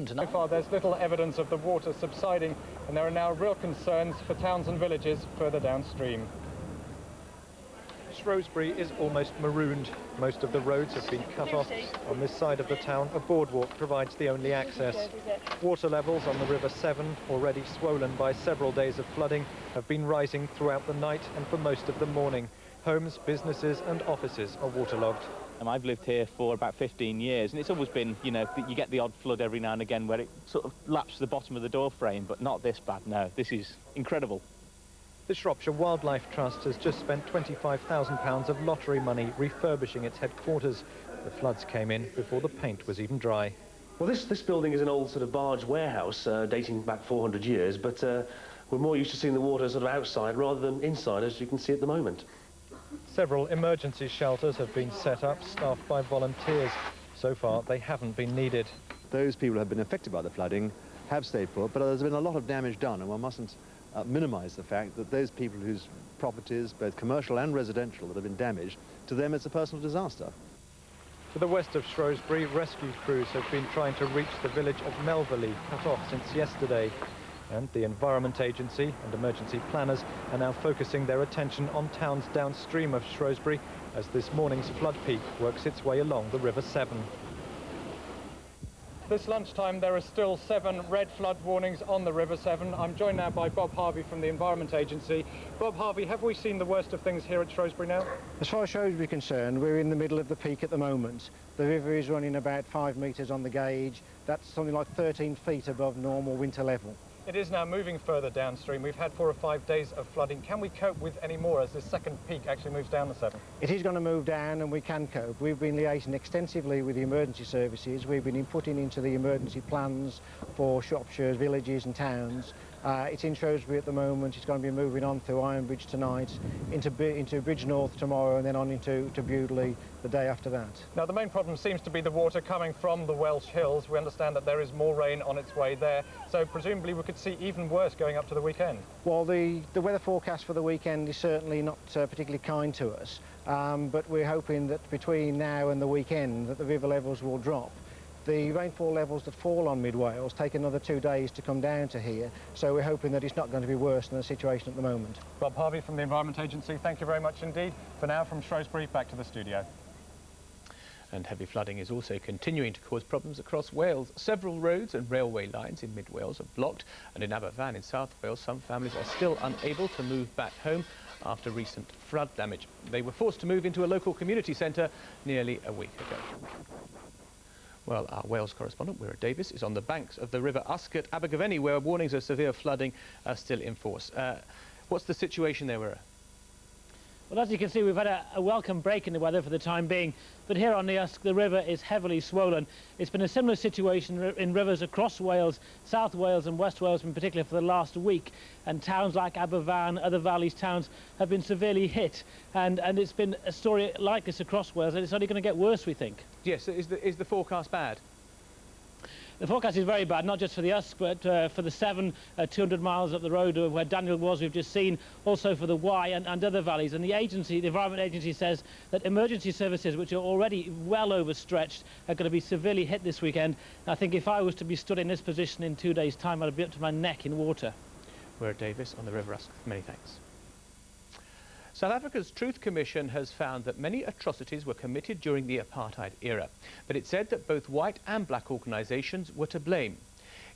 So far there's little evidence of the water subsiding, and there are now real concerns for towns and villages further downstream. Shrewsbury is almost marooned. Most of the roads have been cut off. On this side of the town, a boardwalk provides the only access. Water levels on the River Severn, already swollen by several days of flooding, have been rising throughout the night and for most of the morning. Homes, businesses and offices are waterlogged. I've lived here for about 15 years, and it's always been, you know, you get the odd flood every now and again where it sort of laps the bottom of the door frame, but not this bad, no. This is incredible. The Shropshire Wildlife Trust has just spent £25,000 of lottery money refurbishing its headquarters. The floods came in before the paint was even dry. Well, this building is an old sort of barge warehouse dating back 400 years, but we're more used to seeing the water sort of outside rather than inside, as you can see at the moment. Several emergency shelters have been set up, staffed by volunteers. So far, they haven't been needed. Those people who have been affected by the flooding have stayed put, but there's been a lot of damage done, and one mustn't minimise the fact that those people whose properties, both commercial and residential, that have been damaged, to them it's a personal disaster. To the west of Shrewsbury, rescue crews have been trying to reach the village of Melverley, cut off since yesterday. And the Environment Agency and emergency planners are now focusing their attention on towns downstream of Shrewsbury as this morning's flood peak works its way along the River Severn. This lunchtime there are still 7 red flood warnings on the River Severn. I'm joined now by Bob Harvey from the Environment Agency. Bob Harvey, have we seen the worst of things here at Shrewsbury now? As far as Shrewsbury is concerned, we're in the middle of the peak at the moment. The river is running about 5 metres on the gauge. That's something like 13 feet above normal winter level. It is now moving further downstream. We've had 4 or 5 days of flooding. Can we cope with any more as this second peak actually moves down the Severn? It is going to move down and we can cope. We've been liaising extensively with the emergency services. We've been inputting into the emergency plans for Shropshire's villages and towns. It's in Shrewsbury at the moment. It's going to be moving on through Ironbridge tonight, into Bridge North tomorrow, and then on into Bewdley the day after that. Now the main problem seems to be the water coming from the Welsh hills. We understand that there is more rain on its way there, so presumably we could see even worse going up to the weekend. Well, the weather forecast for the weekend is certainly not particularly kind to us, but we're hoping that between now and the weekend that the river levels will drop. The rainfall levels that fall on mid-Wales take another 2 days to come down to here, so we're hoping that it's not going to be worse than the situation at the moment. Bob Harvey from the Environment Agency, thank you very much indeed. For now, from Shrewsbury, back to the studio. And heavy flooding is also continuing to cause problems across Wales. Several roads and railway lines in mid-Wales are blocked, and in Aberfan in South Wales, some families are still unable to move back home after recent flood damage. They were forced to move into a local community centre nearly a week ago. Well, our Wales correspondent, Wira Davis, is on the banks of the River Usk at Abergavenny, where warnings of severe flooding are still in force. What's the situation there, Wira? Well, as you can see, we've had a welcome break in the weather for the time being, but here on the Usk, the river is heavily swollen. It's been a similar situation in rivers across Wales, South Wales and West Wales in particular for the last week, and towns like Aberfan, other valleys towns have been severely hit, and it's been a story like this across Wales, and it's only going to get worse, we think. Yes, is the forecast bad? The forecast is very bad, not just for the Usk, but for the Severn, 200 miles up the road where Daniel was, we've just seen, also for the Wye and other valleys. And the agency, the Environment Agency, says that emergency services, which are already well overstretched, are going to be severely hit this weekend. And I think if I was to be stood in this position in 2 days' time, I'd be up to my neck in water. Wira Davis on the River Usk. Many thanks. South Africa's Truth Commission has found that many atrocities were committed during the apartheid era, but it said that both white and black organisations were to blame.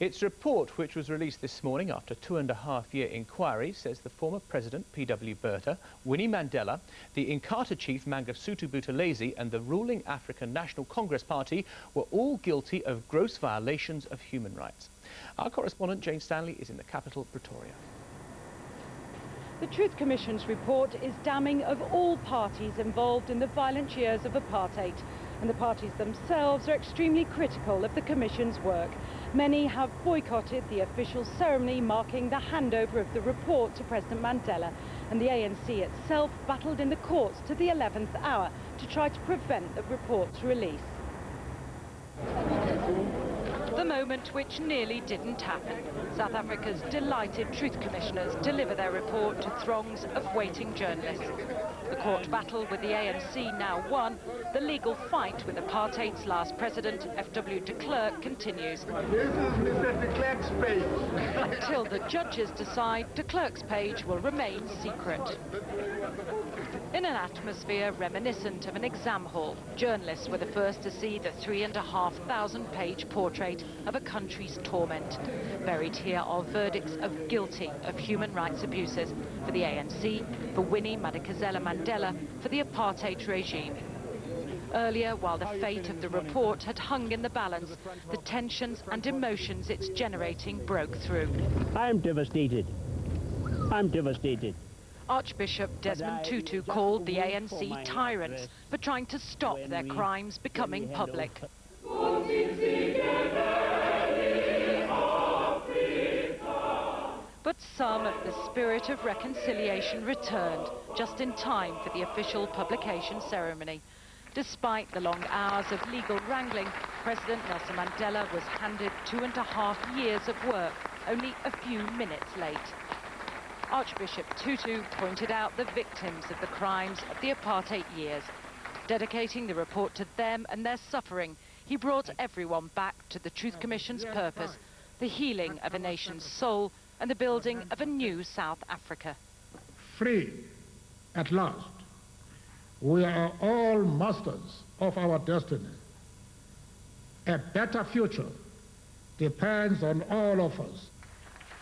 Its report, which was released this morning after a 2.5-year inquiry, says the former President P.W. Botha, Winnie Mandela, the Inkatha chief Mangosuthu Buthelezi and the ruling African National Congress Party were all guilty of gross violations of human rights. Our correspondent Jane Stanley is in the capital, Pretoria. The Truth Commission's report is damning of all parties involved in the violent years of apartheid, and the parties themselves are extremely critical of the Commission's work. Many have boycotted the official ceremony marking the handover of the report to President Mandela, and the ANC itself battled in the courts to the 11th hour to try to prevent the report's release. The moment which nearly didn't happen. South Africa's delighted Truth Commissioners deliver their report to throngs of waiting journalists. The court battle with the ANC now won, The legal fight with apartheid's last president, F.W. de Klerk, continues. This is Mr. de Klerk's page. Until the judges decide de Klerk's page will remain secret. In an atmosphere reminiscent of an exam hall, journalists were the first to see the 3,500-page portrait of a country's torment. Buried here are verdicts of guilty of human rights abuses for the ANC, for Winnie Madikizela Mandela, for the apartheid regime. Earlier, while the fate of the report had hung in the balance, the tensions and emotions it's generating broke through. I'm devastated. I'm devastated. Archbishop Desmond Tutu called the ANC tyrants for trying to stop their crimes becoming public. But some of the spirit of reconciliation returned just in time for the official publication ceremony. Despite the long hours of legal wrangling, President Nelson Mandela was handed 2.5 years of work, only a few minutes late. Archbishop Tutu pointed out the victims of the crimes of the apartheid years. Dedicating the report to them and their suffering, he brought everyone back to the Truth Commission's purpose, the healing of a nation's soul and the building of a new South Africa. Free at last. We are all masters of our destiny. A better future depends on all of us.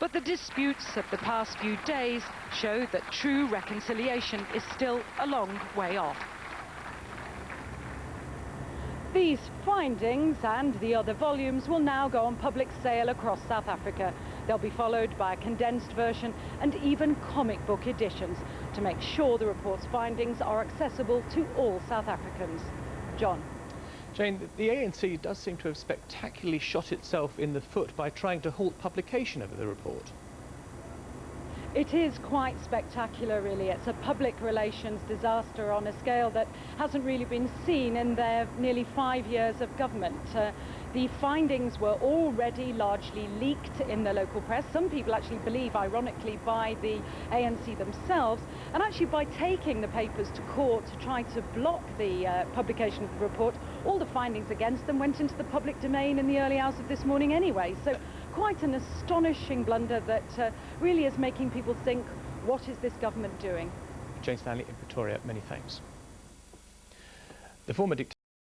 But the disputes of the past few days show that true reconciliation is still a long way off. These findings and the other volumes will now go on public sale across South Africa. They'll be followed by a condensed version and even comic book editions to make sure the report's findings are accessible to all South Africans. John. Jane, the ANC does seem to have spectacularly shot itself in the foot by trying to halt publication of the report. It is quite spectacular, really. It's a public relations disaster on a scale that hasn't really been seen in their nearly 5 years of government. The findings were already largely leaked in the local press. Some people actually believe, ironically, by the ANC themselves. And actually, by taking the papers to court to try to block the publication of the report, all the findings against them went into the public domain in the early hours of this morning anyway. So quite an astonishing blunder that really is making people think, what is this government doing? Jane Stanley in Pretoria, many thanks. The former dictator